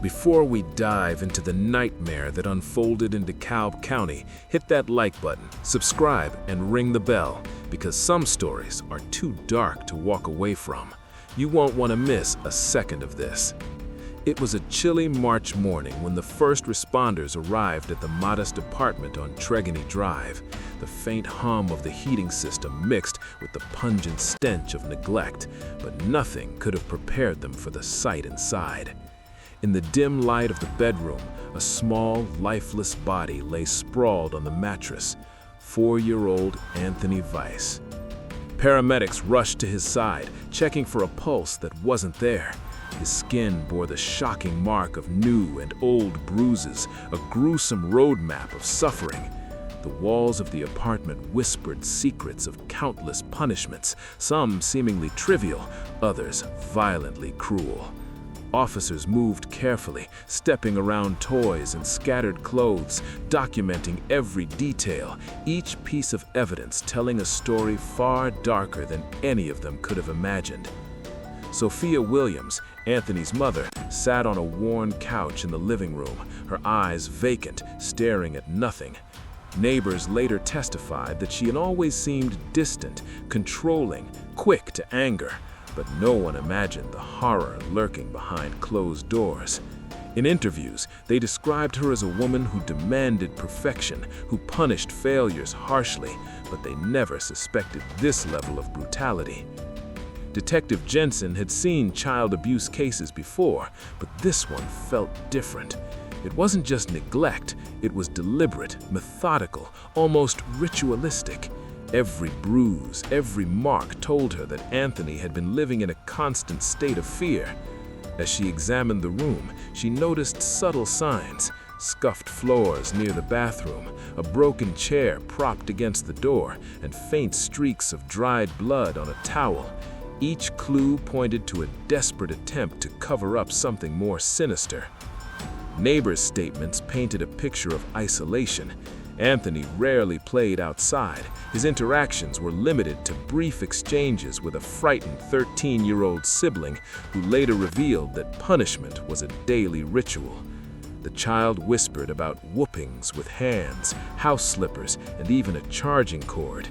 Before we dive into the nightmare that unfolded in DeKalb County, hit that like button, subscribe, and ring the bell, because some stories are too dark to walk away from. You won't want to miss a second of this. It was a chilly March morning when the first responders arrived at the modest apartment on Tregony Drive. The faint hum of the heating system mixed with the pungent stench of neglect, but nothing could have prepared them for the sight inside. In the dim light of the bedroom, a small, lifeless body lay sprawled on the mattress. 4-year-old Anthony Weiss. Paramedics rushed to his side, checking for a pulse that wasn't there. His skin bore the shocking mark of new and old bruises, a gruesome roadmap of suffering. The walls of the apartment whispered secrets of countless punishments, some seemingly trivial, others violently cruel. Officers moved carefully, stepping around toys and scattered clothes, documenting every detail, each piece of evidence telling a story far darker than any of them could have imagined. Sophia Williams, Anthony's mother, sat on a worn couch in the living room, her eyes vacant, staring at nothing. Neighbors later testified that she had always seemed distant, controlling, quick to anger, but no one imagined the horror lurking behind closed doors. In interviews, they described her as a woman who demanded perfection, who punished failures harshly, but they never suspected this level of brutality. Detective Jensen had seen child abuse cases before, but this one felt different. It wasn't just neglect, it was deliberate, methodical, almost ritualistic. Every bruise, every mark told her that Anthony had been living in a constant state of fear. As she examined the room, she noticed subtle signs: scuffed floors near the bathroom, a broken chair propped against the door, and faint streaks of dried blood on a towel. Each clue pointed to a desperate attempt to cover up something more sinister. Neighbors' statements painted a picture of isolation. Anthony rarely played outside. His interactions were limited to brief exchanges with a frightened 13-year-old sibling who later revealed that punishment was a daily ritual. The child whispered about whoopings with hands, house slippers, and even a charging cord.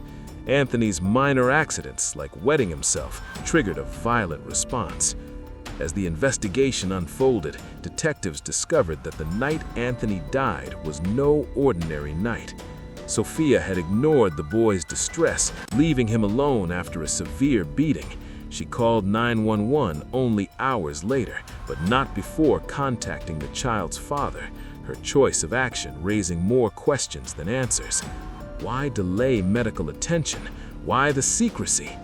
Anthony's minor accidents, like wetting himself, triggered a violent response. As the investigation unfolded, detectives discovered that the night Anthony died was no ordinary night. Sophia had ignored the boy's distress, leaving him alone after a severe beating. She called 911 only hours later, but not before contacting the child's father, her choice of action raising more questions than answers. Why delay medical attention? Why the secrecy?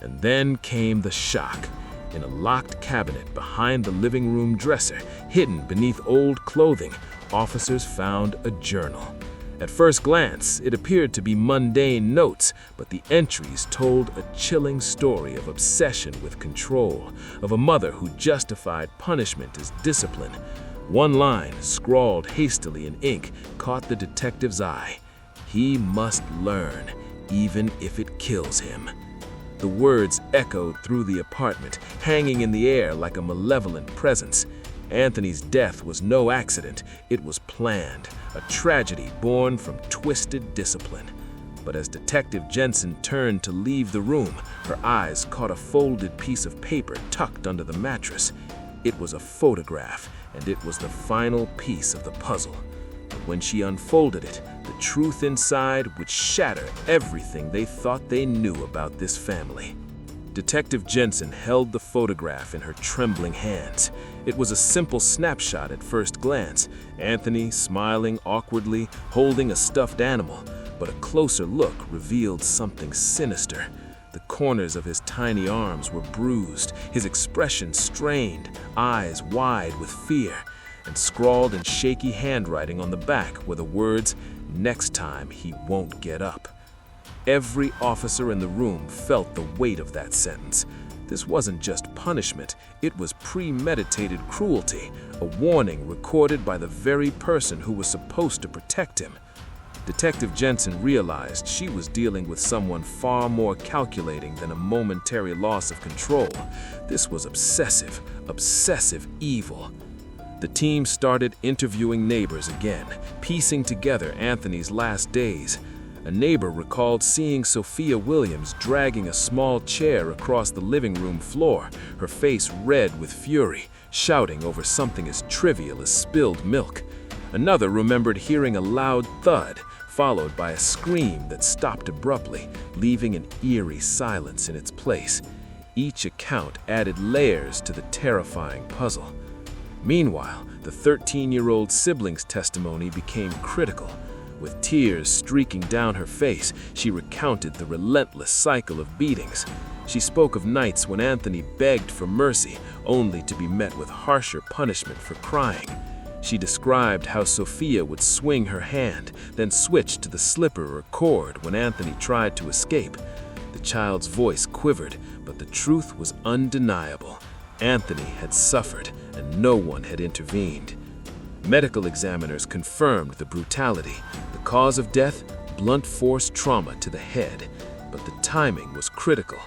And then came the shock. In a locked cabinet behind the living room dresser, hidden beneath old clothing, officers found a journal. At first glance, it appeared to be mundane notes, but the entries told a chilling story of obsession with control, of a mother who justified punishment as discipline. One line, scrawled hastily in ink, caught the detective's eye. He must learn, even if it kills him. The words echoed through the apartment, hanging in the air like a malevolent presence. Anthony's death was no accident, it was planned, a tragedy born from twisted discipline. But as Detective Jensen turned to leave the room, her eyes caught a folded piece of paper tucked under the mattress. It was a photograph, and it was the final piece of the puzzle. But when she unfolded it, the truth inside would shatter everything they thought they knew about this family. Detective Jensen held the photograph in her trembling hands. It was a simple snapshot at first glance, Anthony smiling awkwardly, holding a stuffed animal, but a closer look revealed something sinister. The corners of his tiny arms were bruised, his expression strained, eyes wide with fear, and scrawled in shaky handwriting on the back were the words, "Next time he won't get up." Every officer in the room felt the weight of that sentence. This wasn't just punishment, it was premeditated cruelty, a warning recorded by the very person who was supposed to protect him. Detective Jensen realized she was dealing with someone far more calculating than a momentary loss of control. This was obsessive evil. The team started interviewing neighbors again, piecing together Anthony's last days. A neighbor recalled seeing Sophia Williams dragging a small chair across the living room floor, her face red with fury, shouting over something as trivial as spilled milk. Another remembered hearing a loud thud, followed by a scream that stopped abruptly, leaving an eerie silence in its place. Each account added layers to the terrifying puzzle. Meanwhile, the 13-year-old sibling's testimony became critical. With tears streaking down her face, she recounted the relentless cycle of beatings. She spoke of nights when Anthony begged for mercy, only to be met with harsher punishment for crying. She described how Sophia would swing her hand, then switch to the slipper or cord when Anthony tried to escape. The child's voice quivered, but the truth was undeniable. Anthony had suffered, and no one had intervened. Medical examiners confirmed the brutality. The cause of death, blunt force trauma to the head. But the timing was critical.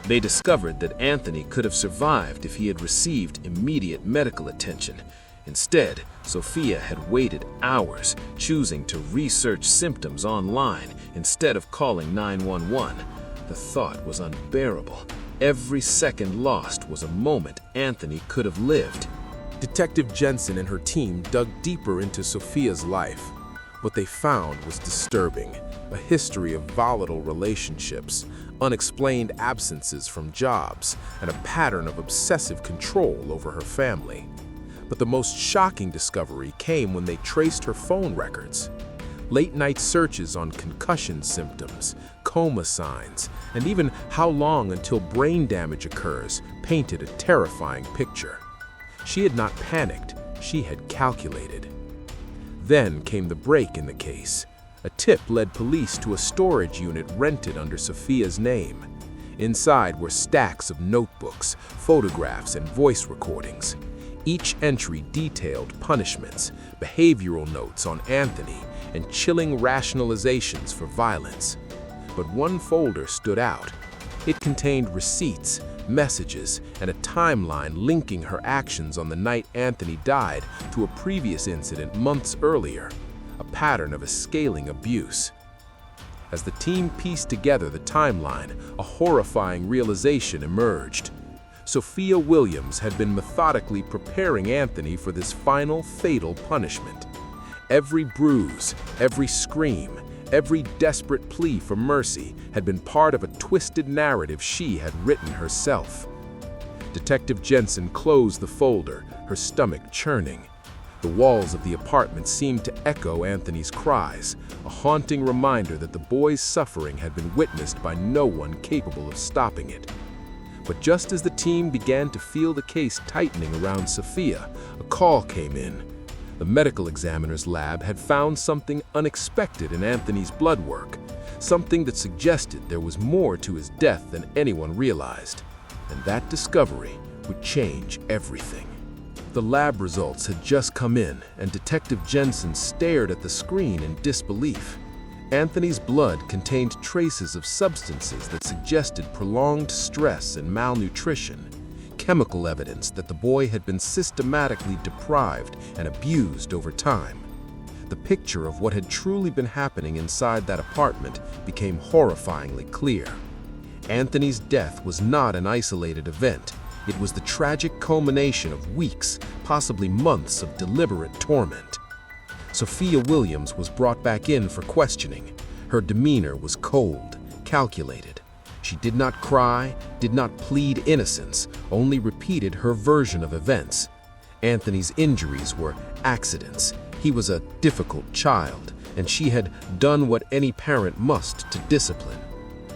They discovered that Anthony could have survived if he had received immediate medical attention. Instead, Sophia had waited hours, choosing to research symptoms online instead of calling 911. The thought was unbearable. Every second lost was a moment Anthony could have lived. Detective Jensen and her team dug deeper into Sophia's life. What they found was disturbing: a history of volatile relationships, unexplained absences from jobs, and a pattern of obsessive control over her family. But the most shocking discovery came when they traced her phone records. Late-night searches on concussion symptoms, coma signs, and even how long until brain damage occurs painted a terrifying picture. She had not panicked, she had calculated. Then came the break in the case. A tip led police to a storage unit rented under Sophia's name. Inside were stacks of notebooks, photographs, and voice recordings. Each entry detailed punishments, behavioral notes on Anthony, and chilling rationalizations for violence. But one folder stood out. It contained receipts, messages, and a timeline linking her actions on the night Anthony died to a previous incident months earlier, a pattern of escalating abuse. As the team pieced together the timeline, a horrifying realization emerged. Sophia Williams had been methodically preparing Anthony for this final fatal punishment. Every bruise, every scream, every desperate plea for mercy had been part of a twisted narrative she had written herself. Detective Jensen closed the folder, her stomach churning. The walls of the apartment seemed to echo Anthony's cries, a haunting reminder that the boy's suffering had been witnessed by no one capable of stopping it. But just as the team began to feel the case tightening around Sophia, a call came in. The medical examiner's lab had found something unexpected in Anthony's blood work, something that suggested there was more to his death than anyone realized. And that discovery would change everything. The lab results had just come in, and Detective Jensen stared at the screen in disbelief. Anthony's blood contained traces of substances that suggested prolonged stress and malnutrition, chemical evidence that the boy had been systematically deprived and abused over time. The picture of what had truly been happening inside that apartment became horrifyingly clear. Anthony's death was not an isolated event. It was the tragic culmination of weeks, possibly months of deliberate torment. Sophia Williams was brought back in for questioning. Her demeanor was cold, calculated. She did not cry, did not plead innocence, only repeated her version of events. Anthony's injuries were accidents. He was a difficult child, and she had done what any parent must to discipline.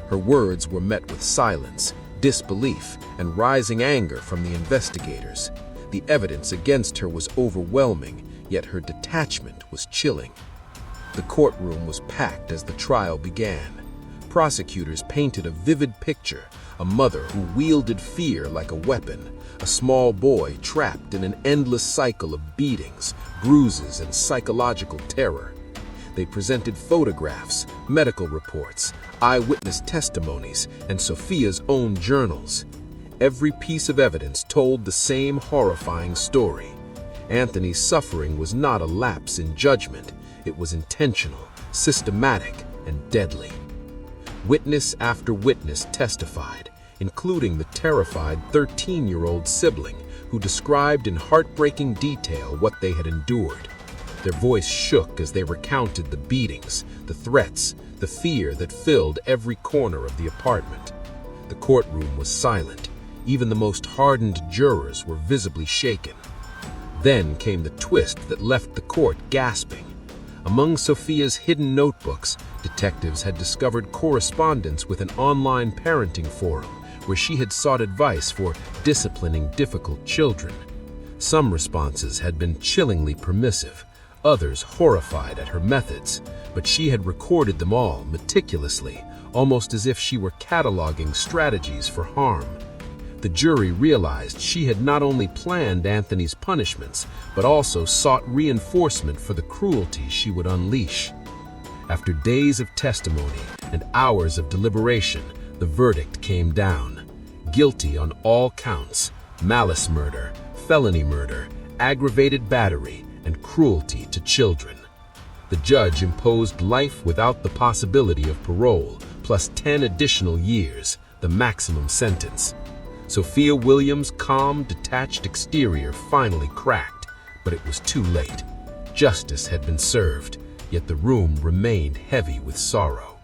Her words were met with silence, disbelief, and rising anger from the investigators. The evidence against her was overwhelming, yet her detachment was chilling. The courtroom was packed as the trial began. Prosecutors painted a vivid picture: a mother who wielded fear like a weapon, a small boy trapped in an endless cycle of beatings, bruises, and psychological terror. They presented photographs, medical reports, eyewitness testimonies, and Sophia's own journals. Every piece of evidence told the same horrifying story. Anthony's suffering was not a lapse in judgment. It was intentional, systematic, and deadly. Witness after witness testified, including the terrified 13-year-old sibling who described in heartbreaking detail what they had endured. Their voice shook as they recounted the beatings, the threats, the fear that filled every corner of the apartment. The courtroom was silent. Even the most hardened jurors were visibly shaken. Then came the twist that left the court gasping. Among Sophia's hidden notebooks, detectives had discovered correspondence with an online parenting forum where she had sought advice for disciplining difficult children. Some responses had been chillingly permissive, others horrified at her methods, but she had recorded them all meticulously, almost as if she were cataloging strategies for harm. The jury realized she had not only planned Anthony's punishments, but also sought reinforcement for the cruelty she would unleash. After days of testimony and hours of deliberation, the verdict came down. Guilty on all counts: malice murder, felony murder, aggravated battery, and cruelty to children. The judge imposed life without the possibility of parole, plus 10 additional years, the maximum sentence. Sophia Williams' calm, detached exterior finally cracked, but it was too late. Justice had been served, yet the room remained heavy with sorrow.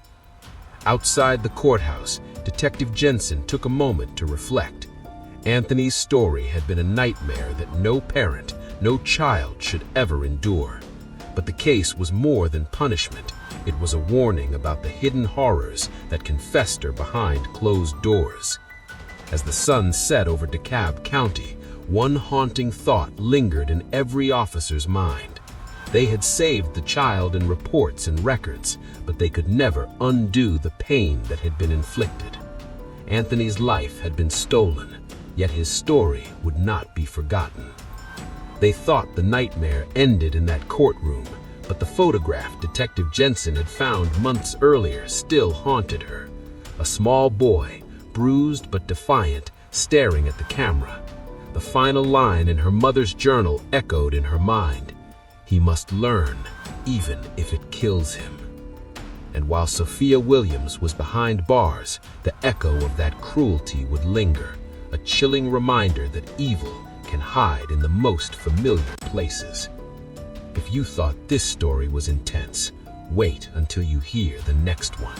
Outside the courthouse, Detective Jensen took a moment to reflect. Anthony's story had been a nightmare that no parent, no child should ever endure. But the case was more than punishment. It was a warning about the hidden horrors that can fester behind closed doors. As the sun set over DeKalb County, one haunting thought lingered in every officer's mind. They had saved the child in reports and records, but they could never undo the pain that had been inflicted. Anthony's life had been stolen, yet his story would not be forgotten. They thought the nightmare ended in that courtroom, but the photograph Detective Jensen had found months earlier still haunted her. A small boy, bruised but defiant, staring at the camera. The final line in her mother's journal echoed in her mind: "He must learn, even if it kills him." And while Sophia Williams was behind bars, the echo of that cruelty would linger, a chilling reminder that evil can hide in the most familiar places. If you thought this story was intense, wait until you hear the next one.